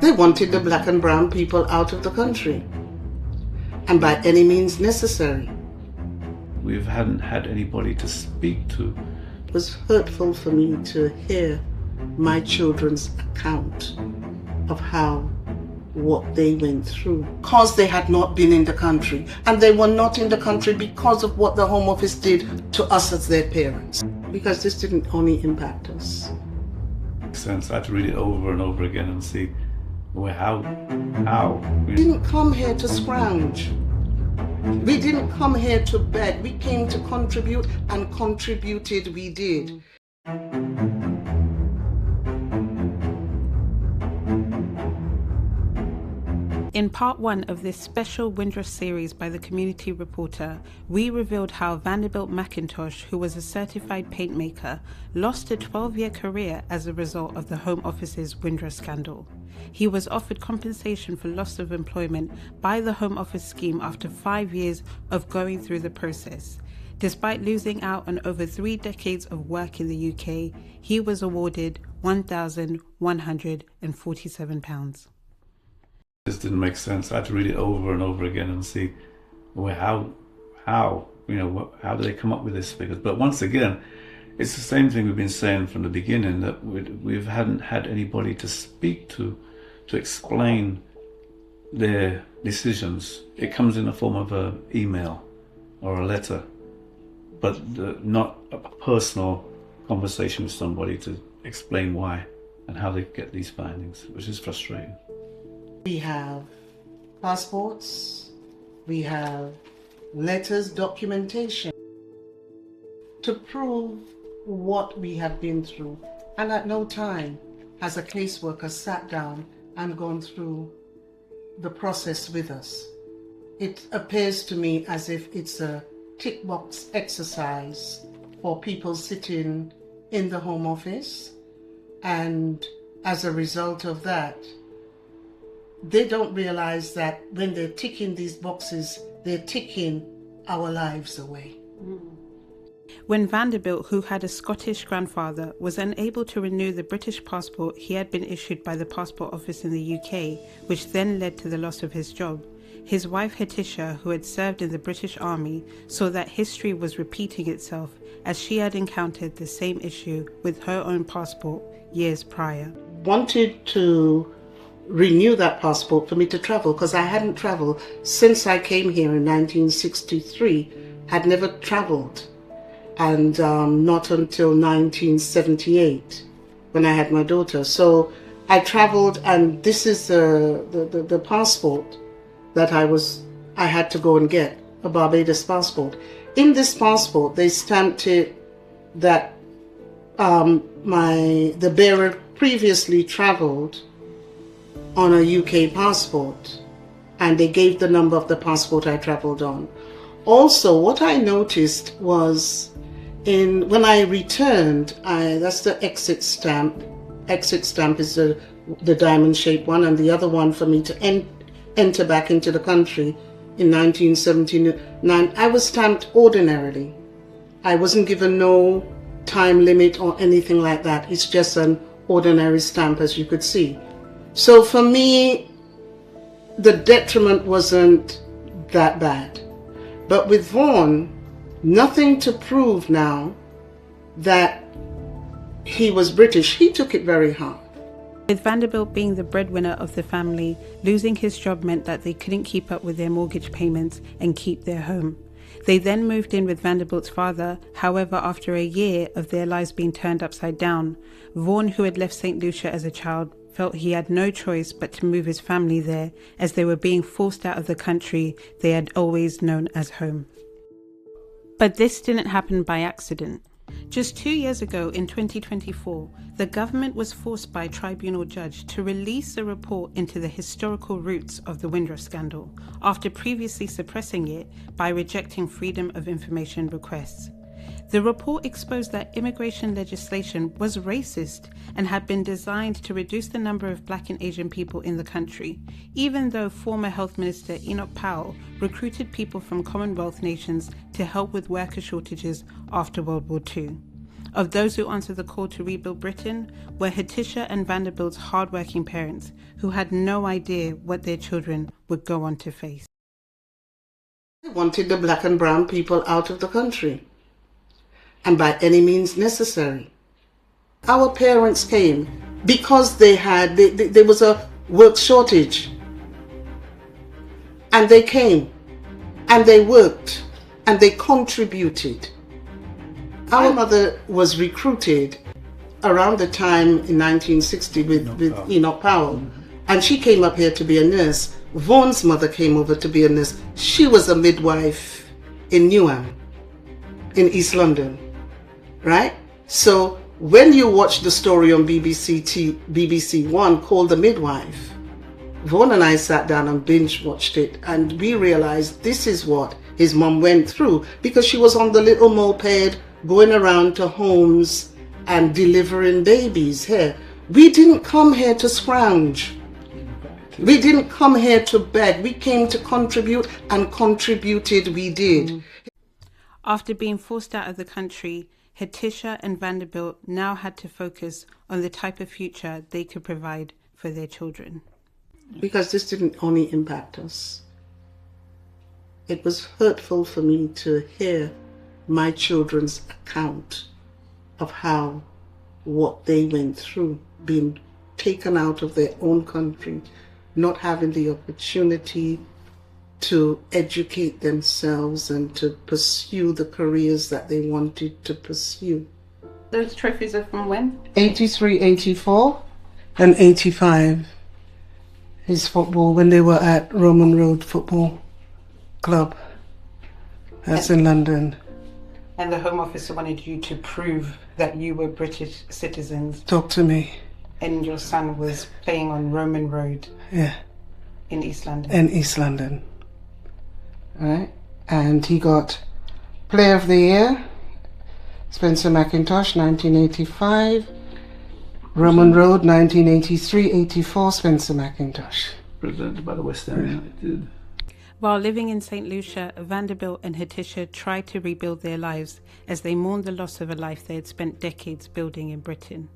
They wanted the black and brown people out of the country, and by any means necessary. We hadn't had anybody to speak to. It was hurtful for me to hear my children's account of what they went through, because they had not been in the country, and they were not in the country because of what the Home Office did to us as their parents, because this didn't only impact us. Sense. I had to read it over and over again and see, well, how. We didn't come here to scrounge. We didn't come here to beg. We came to contribute, and contributed we did. In part 1 of this special Windrush series by the Community Reporter, we revealed how Vanderbilt McIntosh, who was a certified paintmaker, lost a 12-year career as a result of the Home Office's Windrush scandal. He was offered compensation for loss of employment by the Home Office scheme after 5 years of going through the process. Despite losing out on over 3 decades of work in the UK, he was awarded £1,147. This didn't make sense. I had to read it over and over again and see, well, how do they come up with these figures? But once again, it's the same thing we've been saying from the beginning, that we hadn't had anybody to speak to explain their decisions. It comes in the form of an email or a letter, but not a personal conversation with somebody to explain why and how they get these findings, which is frustrating. We have passports, we have letters, documentation to prove what we have been through. And at no time has a caseworker sat down and gone through the process with us. It appears to me as if it's a tick box exercise for people sitting in the Home Office, and as a result of that, they don't realize that when they're ticking these boxes, they're ticking our lives away. When Vanderbilt, who had a Scottish grandfather, was unable to renew the British passport he had been issued by the Passport Office in the UK, which then led to the loss of his job, his wife Hetisha, who had served in the British Army, saw that history was repeating itself as she had encountered the same issue with her own passport years prior. Wanted to renew that passport for me to travel, because I hadn't traveled since I came here in 1963, had never traveled, and not until 1978 when I had my daughter. So I traveled, and this is the passport that I had to go and get, a Barbados passport. In this passport, they stamped it that the bearer previously traveled on a UK passport, and they gave the number of the passport I traveled on. Also, what I noticed was when I returned, that's the exit stamp. Exit stamp is the diamond-shaped one, and the other one for me to enter back into the country in 1979. I was stamped ordinarily. I wasn't given no time limit or anything like that. It's just an ordinary stamp, as you could see. So for me, the detriment wasn't that bad. But with Vaughan, nothing to prove now that he was British. He took it very hard. With Vanderbilt being the breadwinner of the family, losing his job meant that they couldn't keep up with their mortgage payments and keep their home. They then moved in with Vanderbilt's father. However, after a year of their lives being turned upside down, Vaughan, who had left St. Lucia as a child, felt he had no choice but to move his family there, as they were being forced out of the country they had always known as home. But this didn't happen by accident. Just 2 years ago, in 2024, the government was forced by a tribunal judge to release a report into the historical roots of the Windrush scandal, after previously suppressing it by rejecting Freedom of Information requests. The report exposed that immigration legislation was racist and had been designed to reduce the number of Black and Asian people in the country, even though former Health Minister Enoch Powell recruited people from Commonwealth nations to help with worker shortages after World War II. Of those who answered the call to rebuild Britain were Hatisha and Vanderbilt's hard-working parents, who had no idea what their children would go on to face. They wanted the black and brown people out of the country, and by any means necessary. Our parents came because there was a work shortage, and they came and they worked and they contributed. Our mother was recruited around the time in 1960 with Enoch Powell, and she came up here to be a nurse. Vaughn's mother came over to be a nurse. She was a midwife in Newham, in East London, right? So when you watch the story on BBC One called The Midwife, Vaughan and I sat down and binge watched it, and we realized this is what his mom went through, because she was on the little moped going around to homes and delivering babies here. We didn't come here to scrounge. We didn't come here to beg. We came to contribute, and contributed we did. After being forced out of the country, Hatisha and Vanderbilt now had to focus on the type of future they could provide for their children. Because this didn't only impact us. It was hurtful for me to hear my children's account of what they went through, being taken out of their own country, not having the opportunity to educate themselves and to pursue the careers that they wanted to pursue. Those trophies are from when? 83, 84 and 85. His football, when they were at Roman Road Football Club. That's in London. And the Home Office wanted you to prove that you were British citizens. Talk to me. And your son was playing on Roman Road. Yeah. In East London. In East London. Right? And he got Player of the Year, Spencer McIntosh, 1985. Roman Road, 1983-84, Spencer McIntosh. Presented by the West End United. While living in St. Lucia, Vanderbilt and Hatisha tried to rebuild their lives as they mourned the loss of a life they had spent decades building in Britain.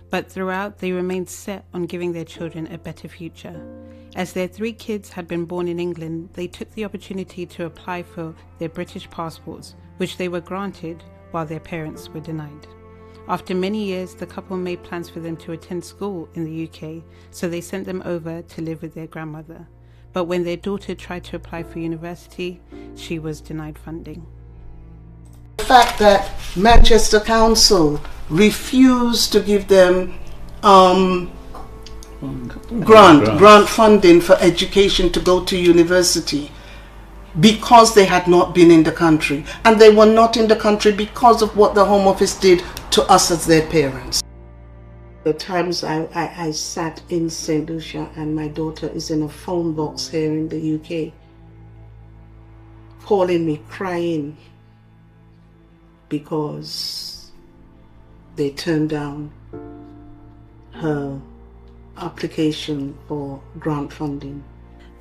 But throughout, they remained set on giving their children a better future. As their 3 kids had been born in England, they took the opportunity to apply for their British passports, which they were granted while their parents were denied. After many years, the couple made plans for them to attend school in the UK, so they sent them over to live with their grandmother. But when their daughter tried to apply for university, she was denied funding. The fact that Manchester Council refused to give them grant funding for education to go to university because they had not been in the country, and they were not in the country because of what the Home Office did to us as their parents. The times I sat in St. Lucia and my daughter is in a phone box here in the UK, calling me, crying, because they turned down her application for grant funding.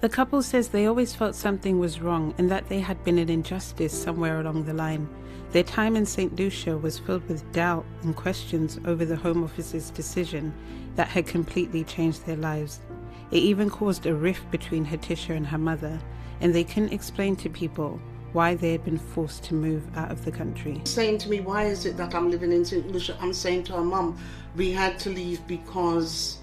The couple says they always felt something was wrong and that there had been an injustice somewhere along the line. Their time in St. Lucia was filled with doubt and questions over the Home Office's decision that had completely changed their lives. It even caused a rift between Hatisha and her mother, and they couldn't explain to people why they had been forced to move out of the country. Saying to me, why is it that I'm living in St. Lucia? I'm saying to her mum, we had to leave because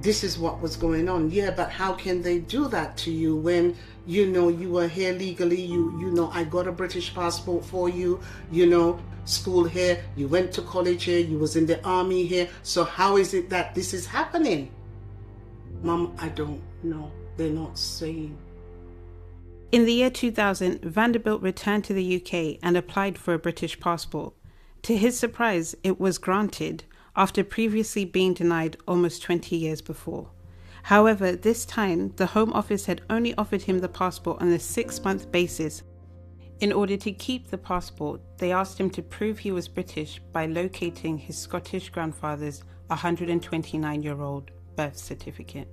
this is what was going on. Yeah, but how can they do that to you when, you know, you were here legally, you know, I got a British passport for you, you know, school here, you went to college here, you was in the army here, so how is it that this is happening? Mum, I don't know. They're not saying. In the year 2000, Vanderbilt returned to the UK and applied for a British passport. To his surprise, it was granted, after previously being denied almost 20 years before. However, this time, the Home Office had only offered him the passport on a 6-month basis. In order to keep the passport, they asked him to prove he was British by locating his Scottish grandfather's 129-year-old birth certificate.